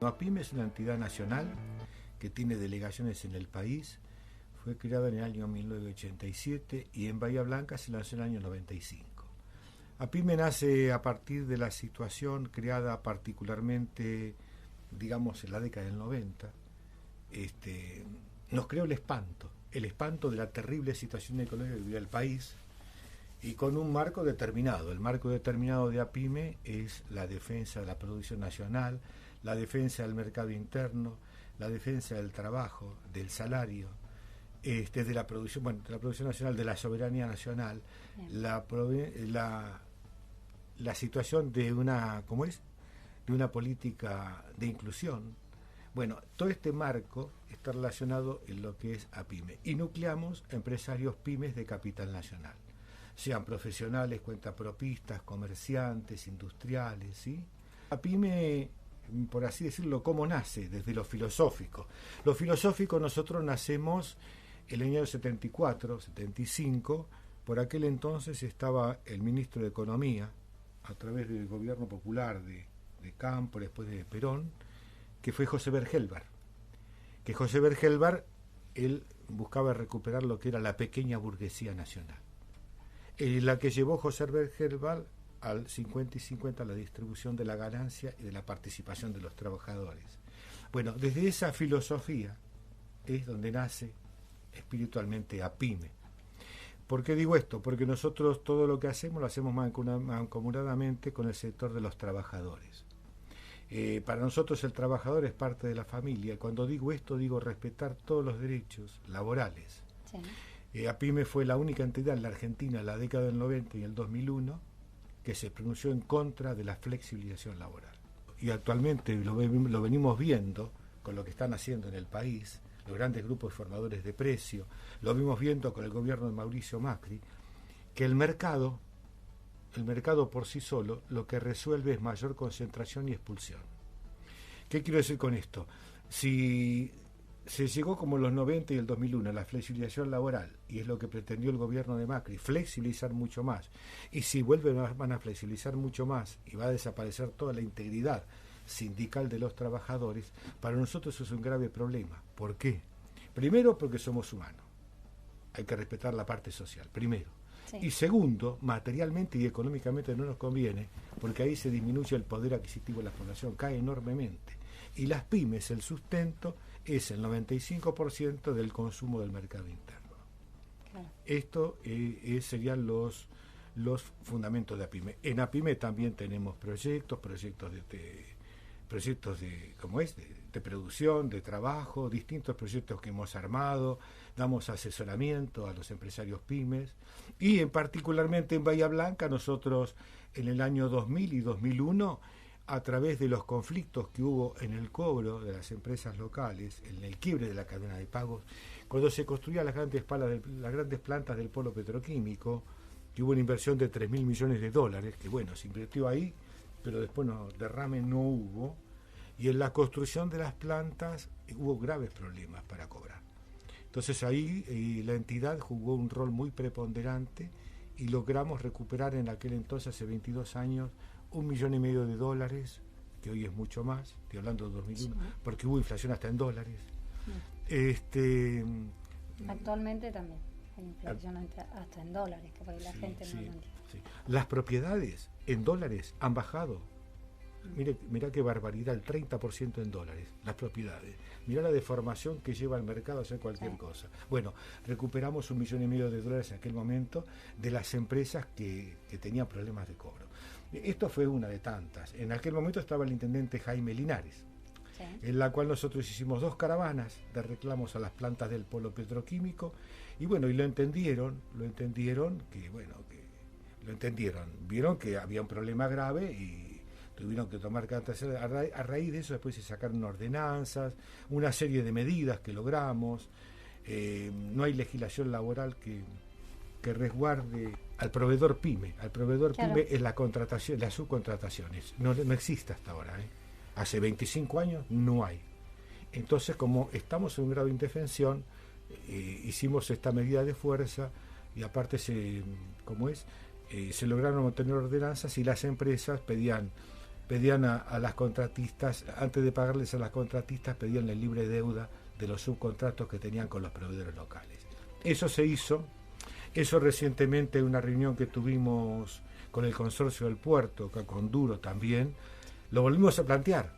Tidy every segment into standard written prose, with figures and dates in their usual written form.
APIME es una entidad nacional que tiene delegaciones en el país. Fue creada en el año 1987 y en Bahía Blanca se lanzó en el año 95. APIME nace a partir de la situación creada particularmente, digamos, en la década del 90. Nos creó el espanto de la terrible situación económica que vivía el país, y con un marco determinado. El marco determinado de APIME es la defensa de la producción nacional, la defensa del mercado interno, la defensa del trabajo, del salario, de la producción, de la producción nacional, de la soberanía nacional, la situación de una, de una política de inclusión. Bueno, todo este marco está relacionado en lo que es APIME. Y nucleamos empresarios pymes de capital nacional, sean profesionales, cuentapropistas, comerciantes, industriales, ¿sí? APIME, por así decirlo, ¿cómo nace? Desde lo filosófico. Lo filosófico, nosotros nacemos en el año 74, 75, por aquel entonces estaba el ministro de Economía, a través del gobierno popular de Campo, después de Perón, que fue José Bergelbar. Que José Bergelbar, él buscaba recuperar lo que era la pequeña burguesía nacional. La que llevó José Bergelbar al 50 y 50 la distribución de la ganancia y de la participación de los trabajadores. Bueno, desde esa filosofía es donde nace espiritualmente APIME. ¿Por qué digo esto? Porque nosotros todo lo que hacemos lo hacemos mancomunadamente con el sector de los trabajadores. Para nosotros el trabajador es parte de la familia, y cuando digo esto digo respetar todos los derechos laborales. Sí. APIME fue la única entidad en la Argentina en la década del 90 y el 2001 que se pronunció en contra de la flexibilización laboral. Y actualmente lo venimos viendo con lo que están haciendo en el país, los grandes grupos formadores de precio, lo vimos viendo con el gobierno de Mauricio Macri, que el mercado por sí solo lo que resuelve es mayor concentración y expulsión. ¿Qué quiero decir con esto? Si se llegó como en los 90 y el 2001 a la flexibilización laboral, y es lo que pretendió el gobierno de Macri, flexibilizar mucho más, y si van a flexibilizar mucho más y va a desaparecer toda la integridad sindical de los trabajadores, para nosotros eso es un grave problema. ¿Por qué? Primero, porque somos humanos. Hay que respetar la parte social, primero. Sí. Y segundo, materialmente y económicamente no nos conviene, porque ahí se disminuye el poder adquisitivo de la población, cae enormemente. Y las pymes, el sustento es el 95% del consumo del mercado interno. Claro. Esto serían los fundamentos de APIME. En APIME también tenemos proyectos de producción, de trabajo, distintos proyectos que hemos armado, damos asesoramiento a los empresarios pymes, y particularmente en Bahía Blanca nosotros en el año 2000 y 2001, a través de los conflictos que hubo en el cobro de las empresas locales, en el quiebre de la cadena de pagos, cuando se construían las grandes plantas del polo petroquímico, que hubo una inversión de 3.000 millones de dólares, que bueno, se invirtió ahí, pero después derrame no hubo, y en la construcción de las plantas hubo graves problemas para cobrar. Entonces ahí la entidad jugó un rol muy preponderante y logramos recuperar en aquel entonces, hace 22 años, $1,5 millones de dólares, que hoy es mucho más, estoy hablando de 2001, sí, porque hubo inflación hasta en dólares. Sí. Actualmente también hay inflación hasta en dólares, que por ahí la gente no lo entiende. Sí. Las propiedades en dólares han bajado. Mira qué barbaridad, el 30% en dólares, las propiedades. Mira la deformación que lleva al mercado a hacer cualquier cosa. Bueno, recuperamos $1,5 millones de dólares en aquel momento de las empresas que tenían problemas de cobro. Esto fue una de tantas. En aquel momento estaba el intendente Jaime Linares, en la cual nosotros hicimos 2 caravanas de reclamos a las plantas del polo petroquímico, y bueno, y lo entendieron, vieron que había un problema grave y tuvieron que tomar cartas. A raíz de eso después se sacaron ordenanzas, una serie de medidas que logramos. No hay legislación laboral que resguarde al proveedor pyme. Al proveedor pyme es la contratación, las subcontrataciones. No existe hasta ahora. Hace 25 años no hay. Entonces, como estamos en un grado de indefensión, hicimos esta medida de fuerza, y aparte se lograron obtener ordenanzas, y las empresas pedían pedían a las contratistas, antes de pagarles a las contratistas, pedían la libre deuda de los subcontratos que tenían con los proveedores locales. Eso se hizo, eso recientemente en una reunión que tuvimos con el consorcio del puerto, con Duro también, lo volvimos a plantear,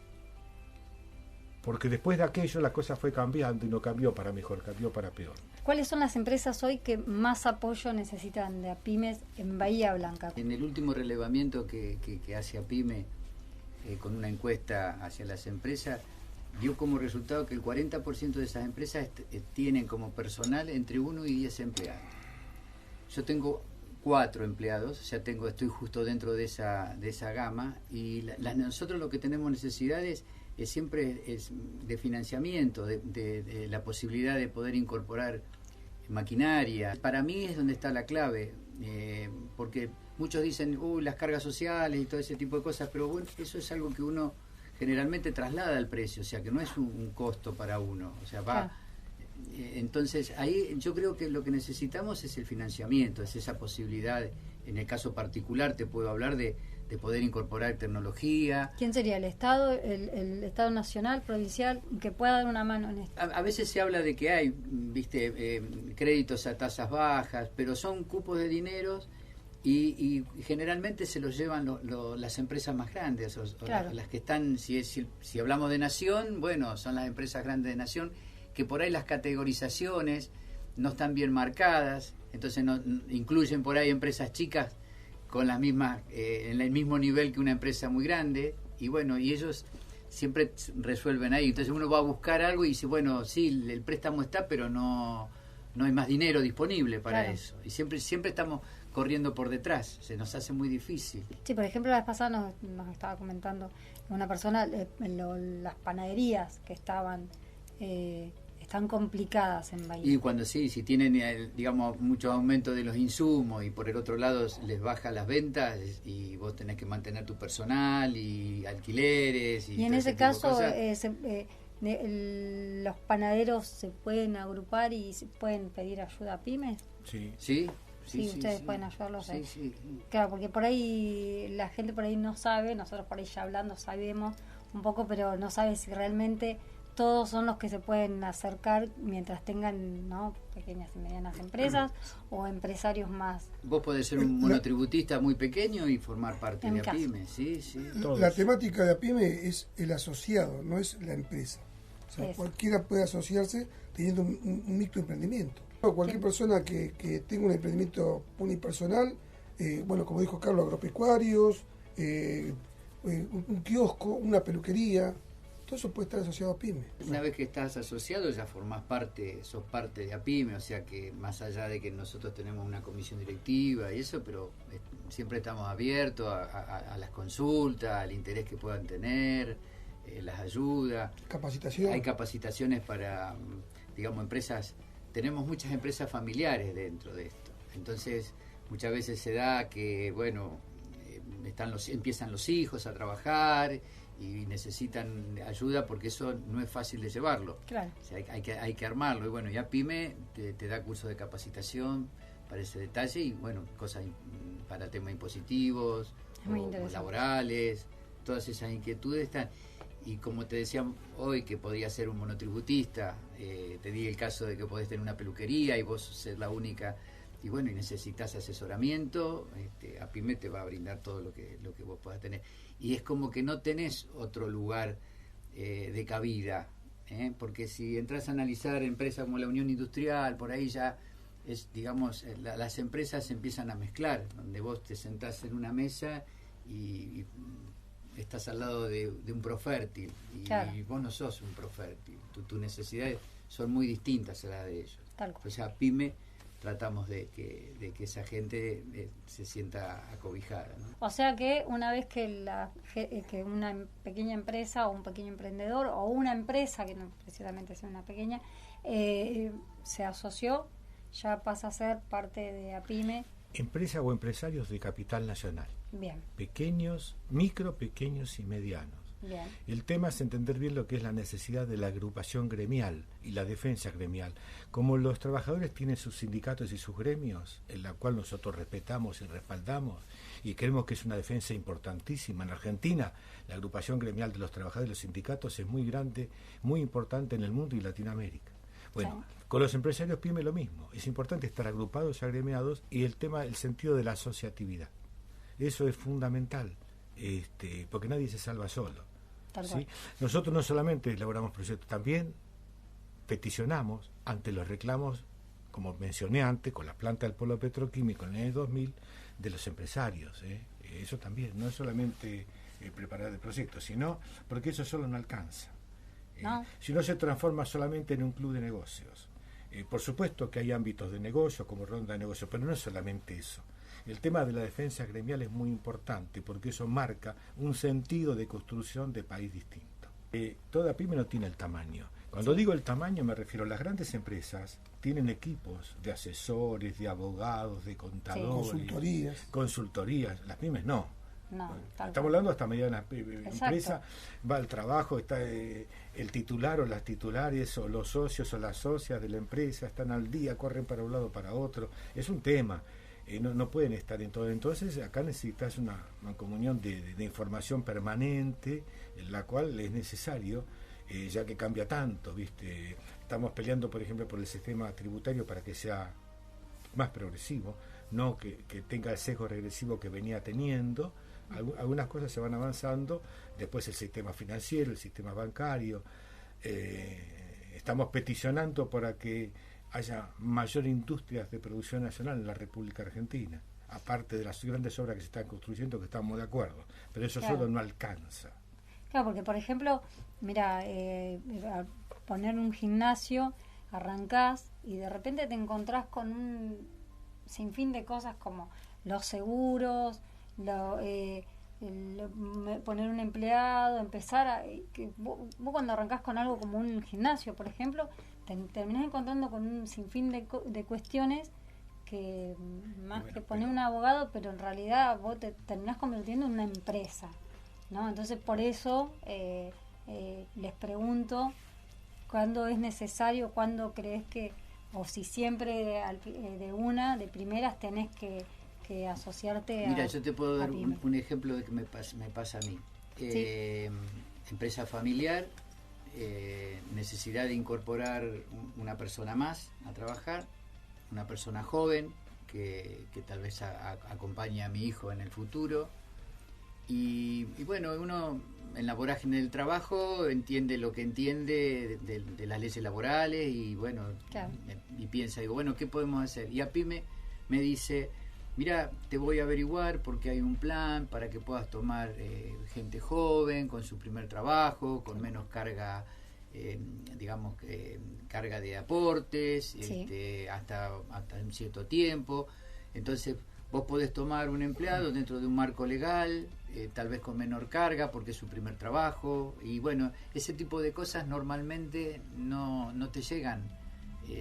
porque después de aquello la cosa fue cambiando y no cambió para mejor, cambió para peor. ¿Cuáles son las empresas hoy que más apoyo necesitan de APIMES en Bahía Blanca? En el último relevamiento que hace APIME con una encuesta hacia las empresas, dio como resultado que el 40% de esas empresas tienen como personal entre 1 y 10 empleados. Yo tengo 4 empleados, o sea, estoy justo dentro de esa gama, y nosotros lo que tenemos necesidades siempre es de financiamiento, de la posibilidad de poder incorporar maquinaria. Para mí es donde está la clave, porque muchos dicen, las cargas sociales y todo ese tipo de cosas, pero bueno, eso es algo que uno generalmente traslada al precio, o sea, que no es un costo para uno, o sea, va. Entonces, ahí yo creo que lo que necesitamos es el financiamiento, es esa posibilidad. En el caso particular te puedo hablar de poder incorporar tecnología. ¿Quién sería? ¿El Estado, el Estado nacional, provincial, que pueda dar una mano en esto? A veces se habla de que hay, créditos a tasas bajas, pero son cupos de dinero y generalmente se los llevan las empresas más grandes, claro. Las que están, si hablamos de nación, bueno, son las empresas grandes de nación, que por ahí las categorizaciones no están bien marcadas, entonces no incluyen por ahí empresas chicas con las mismas en el mismo nivel que una empresa muy grande, y bueno, y ellos siempre resuelven ahí. Entonces uno va a buscar algo y dice, bueno, sí, el préstamo está, pero no hay más dinero disponible para claro. eso, y siempre estamos corriendo por detrás, se nos hace muy difícil. Sí, por ejemplo, la vez pasada nos estaba comentando una persona, las panaderías que estaban están complicadas en Bahía. Y cuando si tienen, digamos, mucho aumento de los insumos y por el otro lado les baja las ventas y vos tenés que mantener tu personal y alquileres. Y en ese caso, ¿los panaderos se pueden agrupar y se pueden pedir ayuda a pymes? Sí. Sí, ustedes pueden ayudarlos. Sí. Claro, porque por ahí la gente por ahí no sabe, nosotros por ahí ya hablando sabemos un poco, pero no sabe si realmente todos son los que se pueden acercar mientras tengan, ¿no?, pequeñas y medianas empresas o empresarios más. Vos podés ser un monotributista muy pequeño y formar parte de APIME, sí. La temática de APIME es el asociado, no es la empresa. O sea, cualquiera puede asociarse teniendo un microemprendimiento. Cualquier persona que tenga un emprendimiento unipersonal, bueno, como dijo Carlos, agropecuarios, un kiosco, una peluquería, todo eso puede estar asociado a PYME. Una vez que estás asociado ya sos parte de APIME, o sea que más allá de que nosotros tenemos una comisión directiva y eso, pero siempre estamos abiertos a las consultas, al interés que puedan tener, las ayudas. Capacitación. Hay capacitaciones para, digamos, empresas. Tenemos muchas empresas familiares dentro de esto, entonces muchas veces se da que, bueno, empiezan los hijos a trabajar y necesitan ayuda porque eso no es fácil de llevarlo. Claro. O sea, hay que armarlo, y bueno, ya PYME te da cursos de capacitación para ese detalle y bueno, cosas para temas impositivos o laborales, todas esas inquietudes están. Y como te decía hoy, que podría ser un monotributista, te di el caso de que podés tener una peluquería y vos ser la única, y bueno, y necesitas asesoramiento, APIME te va a brindar todo lo que vos puedas tener. Y es como que no tenés otro lugar de cabida, porque si entras a analizar empresas como la Unión Industrial, por ahí ya es, digamos, las empresas se empiezan a mezclar, donde vos te sentás en una mesa y estás al lado de un profértil y, claro, y vos no sos un profértil, tus necesidades son muy distintas a las de ellos. O sea, PYME tratamos de que esa gente se sienta acobijada, ¿no? O sea que una vez que que una pequeña empresa o un pequeño emprendedor o una empresa, que no precisamente sea una pequeña, se asoció, ya pasa a ser parte de APIME. Empresa o empresarios de capital nacional. Bien. Pequeños, pequeños y medianos. Bien. El tema es entender bien lo que es la necesidad de la agrupación gremial y la defensa gremial. Como los trabajadores tienen sus sindicatos y sus gremios, en la cual nosotros respetamos y respaldamos, y creemos que es una defensa importantísima. En Argentina, la agrupación gremial de los trabajadores y los sindicatos es muy grande, muy importante en el mundo y Latinoamérica. Bueno, sí. Con los empresarios PYME lo mismo. Es importante estar agrupados y agremiados, y el tema, el sentido de la asociatividad. Eso es fundamental, porque nadie se salva solo. ¿Sí? Nosotros no solamente elaboramos proyectos, también peticionamos ante los reclamos, como mencioné antes, con la planta del polo petroquímico en el año 2000, de los empresarios. Eso también, no es solamente preparar el proyecto, sino porque eso solo no alcanza. No. Si no se transforma solamente en un club de negocios. Por supuesto que hay ámbitos de negocio, como ronda de negocios, pero no es solamente eso. El tema de la defensa gremial es muy importante porque eso marca un sentido de construcción de país distinto. Toda pyme no tiene el tamaño. Cuando digo el tamaño me refiero a las grandes empresas, tienen equipos de asesores, de abogados, de contadores, consultorías. Las pymes no. Estamos hablando hasta mediana empresa, va al trabajo, está el titular o las titulares o los socios o las socias de la empresa, están al día, corren para un lado o para otro. Es un tema. No pueden estar en todo. Entonces acá necesitas una comunión de información permanente, en la cual es necesario, ya que cambia tanto, ¿viste? Estamos peleando, por ejemplo, por el sistema tributario para que sea más progresivo, no que tenga el sesgo regresivo que venía teniendo. Algunas cosas se van avanzando, después el sistema financiero, el sistema bancario. Estamos peticionando para que haya mayor industrias de producción nacional en la República Argentina, aparte de las grandes obras que se están construyendo, que estamos de acuerdo, pero eso solo no alcanza. Claro, porque por ejemplo, mira, poner un gimnasio, arrancás y de repente te encontrás con un sinfín de cosas como los seguros, poner un empleado, empezar a... vos cuando arrancás con algo como un gimnasio, por ejemplo, terminás encontrando con un sinfín de cuestiones que más que poner un abogado, pero en realidad vos te terminás convirtiendo en una empresa, ¿no? Entonces por eso les pregunto cuándo es necesario, cuándo crees que, o si siempre de primeras tenés que asociarte. Mira, yo te puedo dar un ejemplo de que me pasa a mí. ¿Sí? Empresa familiar, necesidad de incorporar una persona más a trabajar, una persona joven que tal vez acompañe a mi hijo en el futuro, y bueno, uno en la vorágine del trabajo entiende lo que entiende de las leyes laborales y bueno, claro. y piensa, digo, bueno, ¿qué podemos hacer? Y a PYME me dice, mira, te voy a averiguar porque hay un plan para que puedas tomar gente joven con su primer trabajo, con menos carga, digamos, carga de aportes, sí. hasta un cierto tiempo. Entonces vos podés tomar un empleado dentro de un marco legal, tal vez con menor carga porque es su primer trabajo. Y bueno, ese tipo de cosas normalmente no te llegan.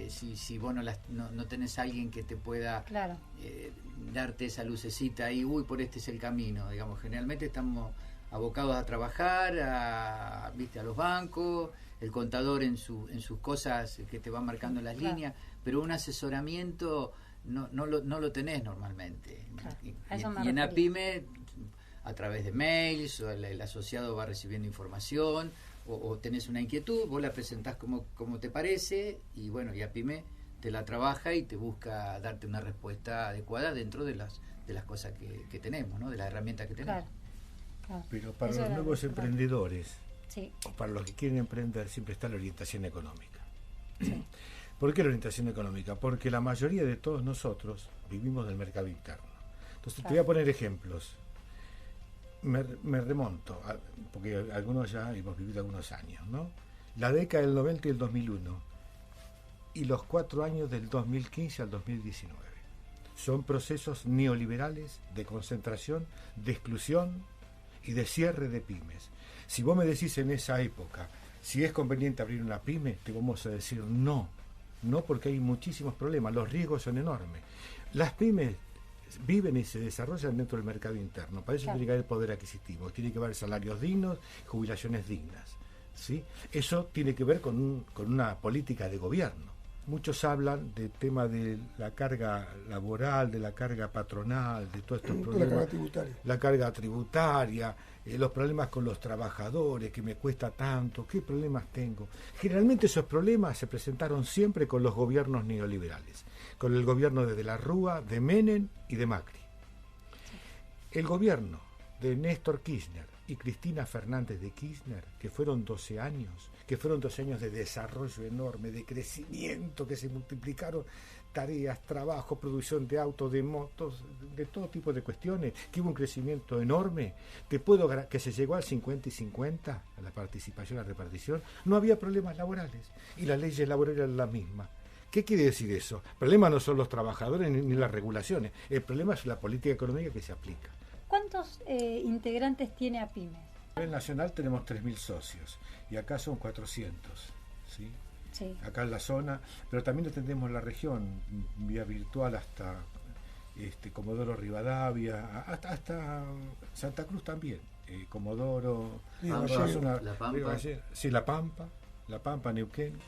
Si vos no tenés a alguien que te pueda claro. Darte esa lucecita y por este es el camino, digamos, generalmente estamos abocados a trabajar, a los bancos, el contador en sus cosas que te va marcando las claro. líneas, pero un asesoramiento no lo tenés normalmente. Claro. Y en APYME, a través de mails, o el asociado va recibiendo información, o tenés una inquietud, vos la presentás como te parece, y bueno, y APYME te la trabaja y te busca darte una respuesta adecuada dentro de las cosas que tenemos, ¿no? De las herramientas que tenemos. Claro. Claro. Pero para los nuevos emprendedores, sí. o para los que quieren emprender, siempre está la orientación económica. Sí. ¿Por qué la orientación económica? Porque la mayoría de todos nosotros vivimos del mercado interno. Entonces claro. Te voy a poner ejemplos. Me remonto, porque algunos ya hemos vivido algunos años, ¿no? La década del 90 y el 2001 y los 4 años del 2015 al 2019 son procesos neoliberales de concentración, de exclusión y de cierre de pymes. Si vos me decís en esa época si es conveniente abrir una pyme, te vamos a decir no porque hay muchísimos problemas, los riesgos son enormes. Las pymes viven y se desarrollan dentro del mercado interno. Para eso Claro. tiene que haber poder adquisitivo, tiene que haber salarios dignos, jubilaciones dignas, ¿sí? Eso tiene que ver con una política de gobierno. Muchos hablan del tema de la carga laboral, de la carga patronal, de todos estos problemas. La carga tributaria. La carga tributaria, los problemas con los trabajadores, que me cuesta tanto, qué problemas tengo. Generalmente esos problemas se presentaron siempre con los gobiernos neoliberales, con el gobierno de la Rúa, de Menem y de Macri. El gobierno de Néstor Kirchner y Cristina Fernández de Kirchner, que fueron 12 años, de desarrollo enorme, de crecimiento, que se multiplicaron tareas, trabajo, producción de autos, de motos, de todo tipo de cuestiones, que hubo un crecimiento enorme, que se llegó al 50 y 50, a la participación, a la repartición, no había problemas laborales, y las leyes laborales eran las mismas. ¿Qué quiere decir eso? El problema no son los trabajadores ni las regulaciones, el problema es la política económica que se aplica. ¿Cuántos integrantes tiene APIME? A nivel nacional tenemos 3.000 socios y acá son 400, ¿sí? Sí. Acá en la zona, pero también atendemos la región, vía virtual hasta Comodoro Rivadavia, hasta Santa Cruz también, Comodoro, La toda Pampa. La Pampa, Neuquén.